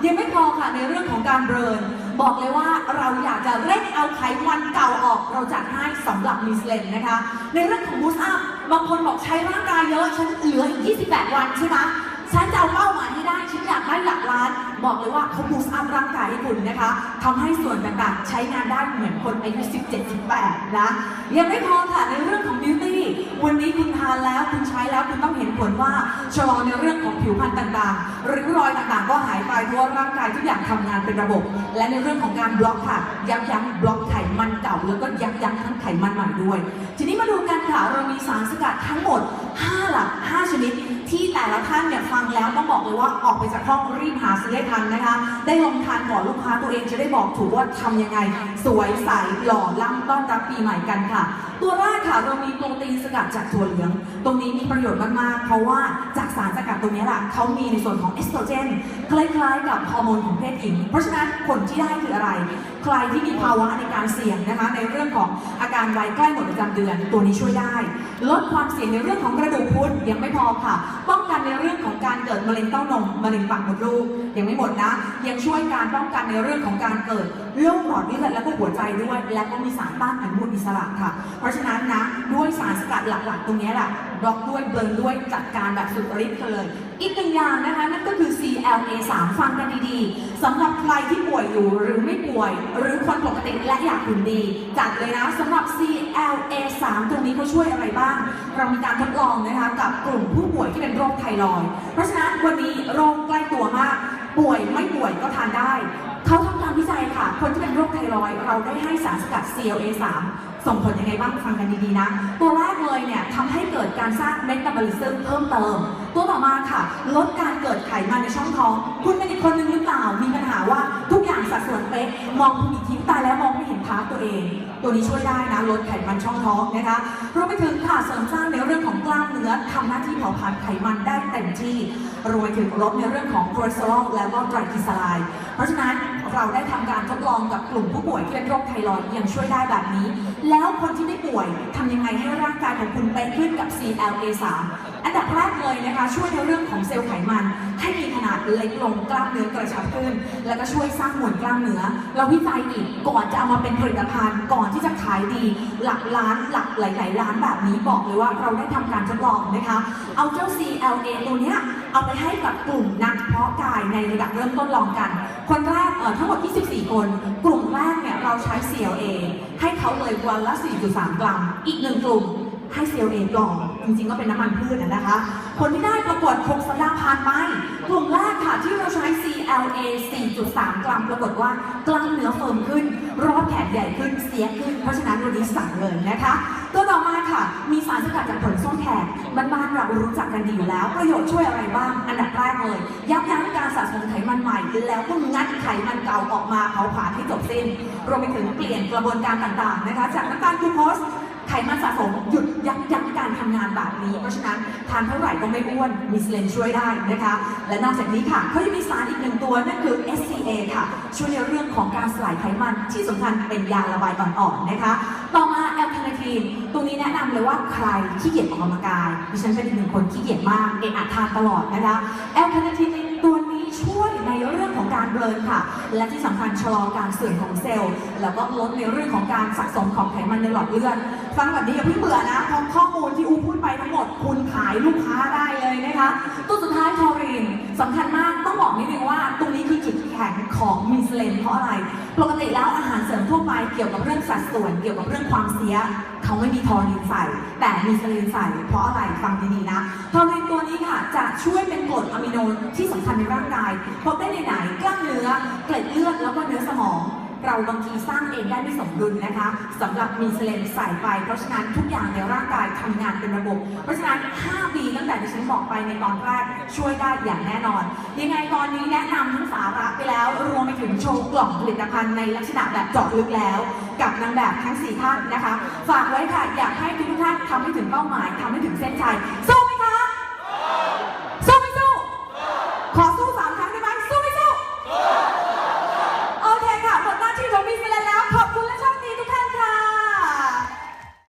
ยังไม่พอค่ะในเรื่องของการเบิร์นบอกเลยว่าเราอยากจะเร่งเอาไขมันเก่าออกเราจัดให้สำหรับมิสเลนนะคะในเรื่องของบูสต์อัพบางคนบอกใช้ร่างกายเยอะฉันเหลืออีก28 วันใช่ไหมฉันจะเอาเป้าหมายให้ได้ฉันอยากได้หลักล้านบอกเลยว่าเขาบูสต์อัพร่างกายให้คุณนะคะทำให้ส่วนต่างๆใช้งานได้เหมือนคนอายุ17-18นะยังไม่พอค่ะในเรื่องของบิวตี้วันนี้คุณทานแล้วคุณใช้แล้วคุณต้องเห็นผลว่าชะลอในเรื่องของผิวพรรณต่างๆริ้วรอยต่างๆก็หายไปเพราะร่างกายทุกอย่างทำงานเป็นระบบและในเรื่องของการบล็อกค่ะยับยั้งบล็อกไขมันเก่าแล้วก็ยับยั้งทั้งไขมันใหม่ด้วยทีนี้มาดูกันค่ะเรามีสารสกัดทั้งหมด5 หลัก 5 ชนิดที่แต่ละท่านเนี่ยฟังแล้วต้องบอกเลยว่าออกไปจากห้องรีบหาซื้อให้ทันนะคะได้ลองทานก่อนลูกค้าตัวเองจะได้บอกถูกว่าทำยังไงสวยใสหล่อล่ำต้อนรับปีใหม่กันค่ะตัวแรกค่ะเรามีโปรตีนสกัดจากถั่วเหลืองตรงนี้มีประโยชน์มากๆเพราะว่าจากสารสกัดตรงนี้แหละเขามีในส่วนของเอสโตรเจนคล้ายๆกับฮอร์โมนของเพศหญิงเพราะฉะนั้นผลที่ได้คืออะไรใครที่มีภาวะในการเสี่ยงนะคะในเรื่องของอาการวัยใกล้หมดประจำเดือนตัวนี้ช่วยได้ลดความเสี่ยงในเรื่องของกระดูกพรุนยังไม่พอค่ะป้องกันในเรื่องของการเกิดมะเร็งเต้านมมะเร็งปากมดลูกยังไม่หมดนะยังช่วยการป้องกันในเรื่องของการเกิดโรคหลอดเลือดและก็หัวใจด้วยและก็มีสารต้านอนุมูลอิสระค่ะเพราะฉะนั้นนะด้วยสารสกัดหลักๆตรงนี้แหละบล็อกด้วยเบิร์นด้วยจัดการแบบสุดฤทธิ์เลยอีกหนึ่งอย่างนะคะนั่นก็คือ CLA3 ฟังกันดีๆสำหรับใครที่ป่วยอยู่หรือไม่ป่วยหรือคนปกติและอยากหุ่นดีจัดเลยนะสำหรับ CLA3 ตรงนี้เขาช่วยอะไรบ้างเรามีการทดลองนะคะกับกลุ่มผู้ป่วยที่เป็นโรคไทรอยด์เพราะฉะนั้นวันนี้โรคใกล้ตัวมากป่วยไม่ป่วยก็ทานได้เขาทำการวิจัยค่ะคนที่เป็นโรคไทรอยด์เราได้ให้สารสกัด CLA3 ส่งผลยังไงบ้างฟังกันดีๆนะตัวแรกเลยเนี่ยทำให้เกิดการสร้างเมตาบอลิซึมเพิ่มเติมตัวต่อมาค่ะลดการเกิดไขมันในช่องท้องคุณเป็นอีกคนนึงหรือเปล่ามีปัญหาว่าทุกอย่างสัดส่วนเป๊ะมองคุณอีกทีตายแล้วมองไม่เห็นพาร์ทตัวเองตัวนี้ช่วยได้นะลดไขมันช่องท้องนะคะรวมไปถึงค่ะเสริมสร้างในเรื่องของกล้ามเนื้อทำหน้าที่เผาผลาญไขมันได้เต็มที่รวมไปถึงลดในเรื่องของคอเลสเตอรอลและก็ไตรกลีเซอไรด์เพราะฉะนั้นเราได้ทำการทดลองกับกลุ่มผู้ป่วยที่เป็นโรคไทรอยด์ยังช่วยได้แบบนี้แล้วคนที่ไม่ป่วยทำยังไงให้ร่างกายของคุณเป๊ะขึ้นกับ CLA3 อันดับแรกเลยนะคะช่วยในเรื่องของเซลล์ไขมันให้มีขนาดเล็กลงกล้ามเนื้อกระชับขึ้นแล้วก็ช่วยสร้างมวลกล้ามเนื้อเราวิจัยอีกก่อนจะเอามาเป็นผลิตภัณฑ์ก่อนที่จะขายดีหลักล้านหลักหลายๆล้านแบบนี้บอกเลยว่าเราได้ทำการทดลองนะคะเอาเจ้า CLA ตัวเนี้ยเอาไปให้กับกลุ่มนักเพาะกายในระดับเริ่มต้นลองกันคนแรกทั้งหมด24 คนกลุ่มแรกเนี่ยเราใช้ CLA ให้เขาเลยวันละ 4.3 กรัมอีก1กลุ่มให้ CLA กล่องจริงๆก็เป็นน้ำมันพืชนะคะผลที่ได้ปรากฏ6 สัปดาห์ผ่านไปกลุ่มแรกค่ะที่เราใช้ CLA 4.3 กรัมปรากฏว่ากล้ามเนื้อเฟิร์มขึ้นรอบแขนใหญ่ขึ้นเสียขึ้นเพราะฉะนั้นวันนี้สั่งเลยนะคะตัวต่อมาค่ะมีสารสกัดจากผลส้มแขกบ้านๆเรารู้จักกันดีอยู่แล้วประโยชน์ช่วยอะไรบ้างอันดับแรกเลยยับยั้งการสะสมไขมันใหม่แล้วก็งัดไขมันเก่าออกมาเผาผลาญให้จบสิ้นรวมไปถึงเปลี่ยนกระบวนการต่างๆนะคะจากน้ำตาลกลูโคสไขมันสะสมหยุดยับยั้งการทำงานแบบนี้เพราะฉะนั้นทานเท่าไหร่ก็ไม่อ้วนมิสเลนช่วยได้นะคะและนอกจากนี้ค่ะเขายังมีสารอีกหนึ่งตัวนั่นคือ SCA ค่ะช่วยในเรื่องของการสลายไขมันที่สำคัญเป็นยาระบายอ่อนๆนะคะต่อมาแอลคาเนทีนตรงนี้แนะนำเลยว่าใครขี้เกียจออกกำลังกายดิฉันเป็นอีกหนึ่งคนขี้เกียจมากทานตลอดนะคะแอลคาเนทีนตัวนี้ช่วยในเรื่องของการเบลอค่ะและที่สำคัญชะลอการเสื่อมของเซลล์แล้วก็ลดในเรื่องของการสะสมของไขมันในหลอดเลือดฟังแบบนี้อย่าเพิ่งเบื่อนะเพราะข้อมูลที่อูพูดไปทั้งหมดคุณขายลูกค้าได้เลยนะคะตัวสุดท้ายทอรีนสำคัญมากต้องบอกนิดนึงว่าตรงนี้คือจุดแข็งของมิสเลนเพราะอะไรปกติแล้วอาหารเสริมทั่วไปเกี่ยวกับเรื่องสัดส่วนเกี่ยวกับเรื่องความเสียเขาไม่มีทอรีนใส่แต่มีสเลนใส่เพราะอะไรฟังดีๆนะทอรีนตัวนี้ค่ะจะช่วยเป็นกรดอะมิโนที่สำคัญในร่างกายพบได้ในไหนกล้ามเนื้อเกล็ดเลือดแล้วก็เนื้อสมองเราบางทีสร้างเองได้ไม่สมดุลนะคะสำหรับมีเซเลนใส่ไปเพราะฉะนั้นทุกอย่างในร่างกายทำงานเป็นระบบเพราะฉะนั้น5 ปีตั้งแต่ที่ฉันบอกไปในตอนแรกช่วยได้อย่างแน่นอนยังไงตอนนี้แนะนำทั้งสาระไปแล้วรวมไปถึงโชว์กล่องผลิตภัณฑ์ในลักษณะแบบเจาะลึกแล้วกับนางแบบทั้ง4 ท่านนะคะฝากไว้ค่ะอยากให้ทุกท่านทำให้ถึงเป้าหมายทำให้ถึงเส้นชัยสู้